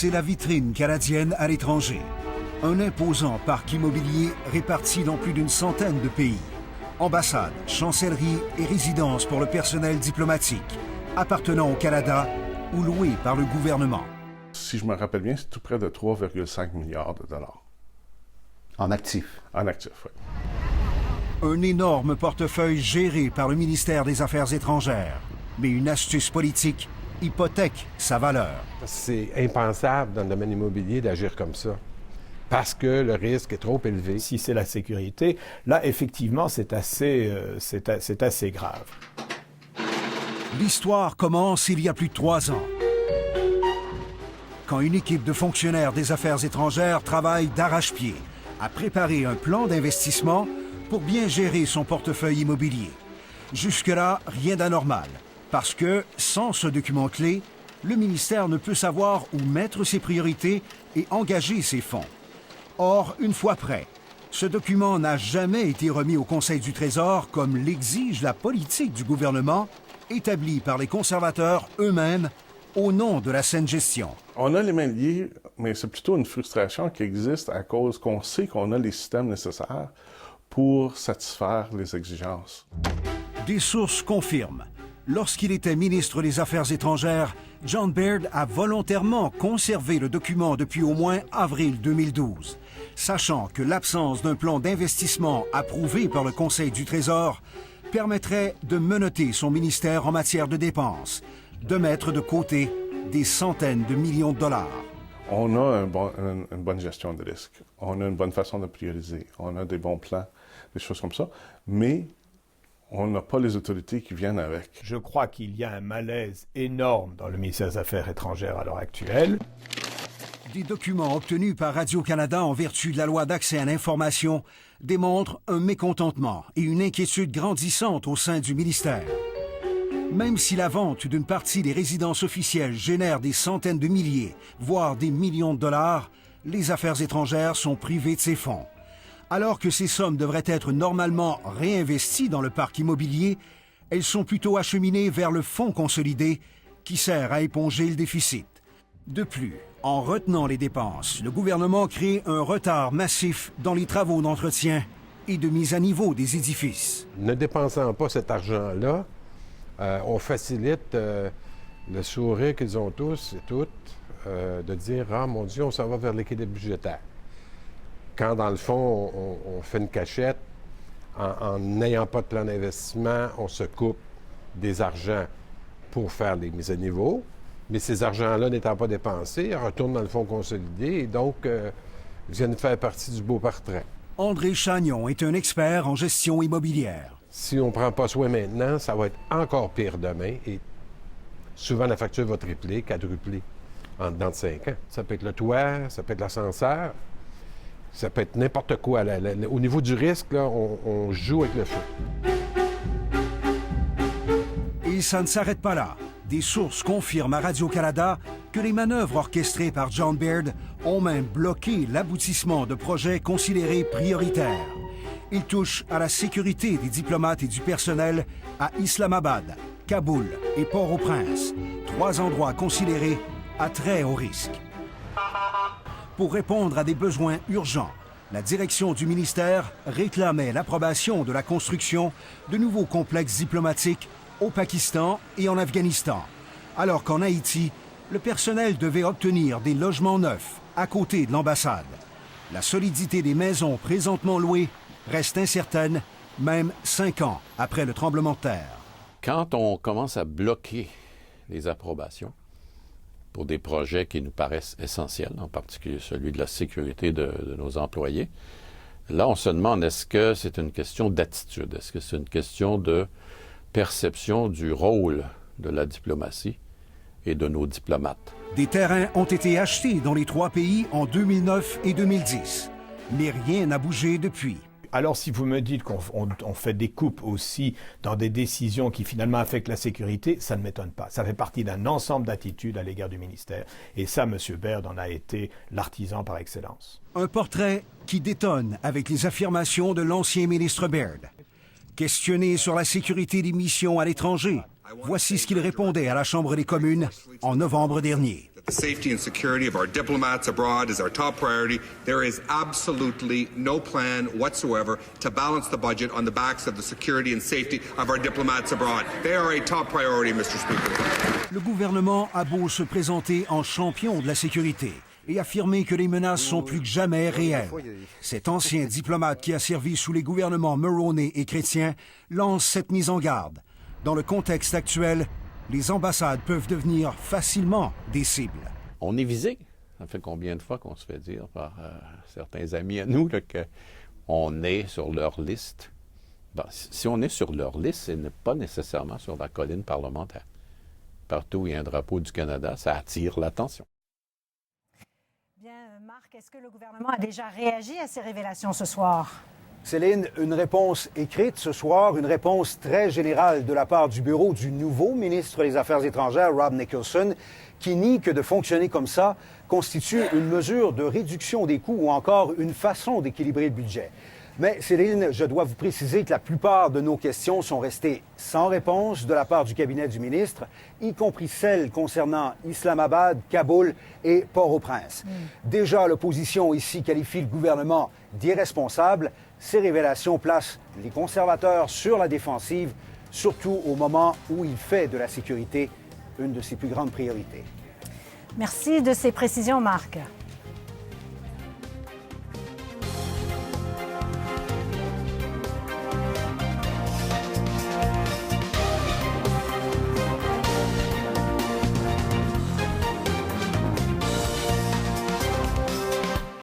c'est la vitrine canadienne à l'étranger. Un imposant parc immobilier réparti dans plus d'une centaine de pays. Ambassades, chancelleries et résidences pour le personnel diplomatique, appartenant au Canada ou loués par le gouvernement. Si je me rappelle bien, c'est tout près de 3,5 milliards de dollars. En actifs? En actifs, oui. Un énorme portefeuille géré par le ministère des Affaires étrangères. Mais une astuce politique hypothèque sa valeur. C'est impensable dans le domaine immobilier d'agir comme ça, parce que le risque est trop élevé. Si c'est la sécurité, là, effectivement, c'est assez grave. L'histoire commence il y a plus de 3 ans. Quand une équipe de fonctionnaires des affaires étrangères travaille d'arrache-pied à préparer un plan d'investissement pour bien gérer son portefeuille immobilier. Jusque-là, rien d'anormal. Parce que, sans ce document clé, le ministère ne peut savoir où mettre ses priorités et engager ses fonds. Or, une fois prêt, ce document n'a jamais été remis au Conseil du Trésor comme l'exige la politique du gouvernement, établie par les conservateurs eux-mêmes au nom de la saine gestion. On a les mains liées, mais c'est plutôt une frustration qui existe à cause qu'on sait qu'on a les systèmes nécessaires pour satisfaire les exigences. Des sources confirment. Lorsqu'il était ministre des Affaires étrangères, John Baird a volontairement conservé le document depuis au moins avril 2012, sachant que l'absence d'un plan d'investissement approuvé par le Conseil du Trésor permettrait de menotter son ministère en matière de dépenses, de mettre de côté des centaines de millions de dollars. On a une bonne gestion de risque, on a une bonne façon de prioriser, on a des bons plans, des choses comme ça, mais on n'a pas les autorités qui viennent avec. Je crois qu'il y a un malaise énorme dans le ministère des Affaires étrangères à l'heure actuelle. Des documents obtenus par Radio-Canada en vertu de la loi d'accès à l'information démontrent un mécontentement et une inquiétude grandissante au sein du ministère. Même si la vente d'une partie des résidences officielles génère des centaines de milliers, voire des millions de dollars, les affaires étrangères sont privées de ces fonds. Alors que ces sommes devraient être normalement réinvesties dans le parc immobilier, elles sont plutôt acheminées vers le fonds consolidé qui sert à éponger le déficit. De plus, en retenant les dépenses, le gouvernement crée un retard massif dans les travaux d'entretien et de mise à niveau des édifices. Ne dépensant pas cet argent-là, on facilite le sourire qu'ils ont tous et toutes de dire « Ah, mon Dieu, on s'en va vers l'équilibre budgétaire ». Quand, dans le fond, on fait une cachette, en n'ayant pas de plan d'investissement, on se coupe des argents pour faire les mises à niveau, mais ces argents-là n'étant pas dépensés, retournent dans le fonds consolidé et donc viennent faire partie du beau portrait. André Chagnon est un expert en gestion immobilière. Si on ne prend pas soin maintenant, ça va être encore pire demain et souvent la facture va tripler, quadrupler en dedans de 5 ans. Ça peut être le toit, ça peut être l'ascenseur, ça peut être n'importe quoi. Au niveau du risque, là, on joue avec le feu. Et ça ne s'arrête pas là. Des sources confirment à Radio-Canada que les manœuvres orchestrées par John Baird ont même bloqué l'aboutissement de projets considérés prioritaires. Ils touchent à la sécurité des diplomates et du personnel à Islamabad, Kaboul et Port-au-Prince, 3 endroits considérés à très haut risque. Pour répondre à des besoins urgents, la direction du ministère réclamait l'approbation de la construction de nouveaux complexes diplomatiques au Pakistan et en Afghanistan, alors qu'en Haïti, le personnel devait obtenir des logements neufs à côté de l'ambassade. La solidité des maisons présentement louées reste incertaine, même 5 ans après le tremblement de terre. Quand on commence à bloquer les approbations pour des projets qui nous paraissent essentiels, en particulier celui de la sécurité de nos employés, là, on se demande, est-ce que c'est une question d'attitude? Est-ce que c'est une question de perception du rôle de la diplomatie et de nos diplomates? Des terrains ont été achetés dans les 3 pays en 2009 et 2010, mais rien n'a bougé depuis. Alors, si vous me dites qu'on fait des coupes aussi dans des décisions qui finalement affectent la sécurité, ça ne m'étonne pas. Ça fait partie d'un ensemble d'attitudes à l'égard du ministère. Et ça, M. Baird en a été l'artisan par excellence. Un portrait qui détonne avec les affirmations de l'ancien ministre Baird. Questionné sur la sécurité des missions à l'étranger, voici ce qu'il répondait à la Chambre des communes en novembre dernier. The safety and security of our diplomats abroad is our top priority. There is absolutely no plan whatsoever to balance the budget on the backs of the security and safety of our diplomats abroad. They are a top priority, Mr. Speaker. Le gouvernement a beau se présenter en champion de la sécurité et affirmer que les menaces sont plus que jamais réelles. Cet ancien diplomate qui a servi sous les gouvernements Mulroney et Chrétien lance cette mise en garde. Dans le contexte actuel, les ambassades peuvent devenir facilement des cibles. On est visé. Ça fait combien de fois qu'on se fait dire par certains amis à nous qu'on est sur leur liste? Ben, si on est sur leur liste, ce n'est pas nécessairement sur la colline parlementaire. Partout où il y a un drapeau du Canada, ça attire l'attention. Bien, Marc, est-ce que le gouvernement a déjà réagi à ces révélations ce soir? Céline, une réponse écrite ce soir, une réponse très générale de la part du bureau du nouveau ministre des Affaires étrangères, Rob Nicholson, qui nie que de fonctionner comme ça constitue une mesure de réduction des coûts ou encore une façon d'équilibrer le budget. Mais Céline, je dois vous préciser que la plupart de nos questions sont restées sans réponse de la part du cabinet du ministre, y compris celles concernant Islamabad, Kaboul et Port-au-Prince. Déjà, l'opposition ici qualifie le gouvernement d'irresponsable. Ces révélations placent les conservateurs sur la défensive, surtout au moment où il fait de la sécurité une de ses plus grandes priorités. Merci de ces précisions, Marc.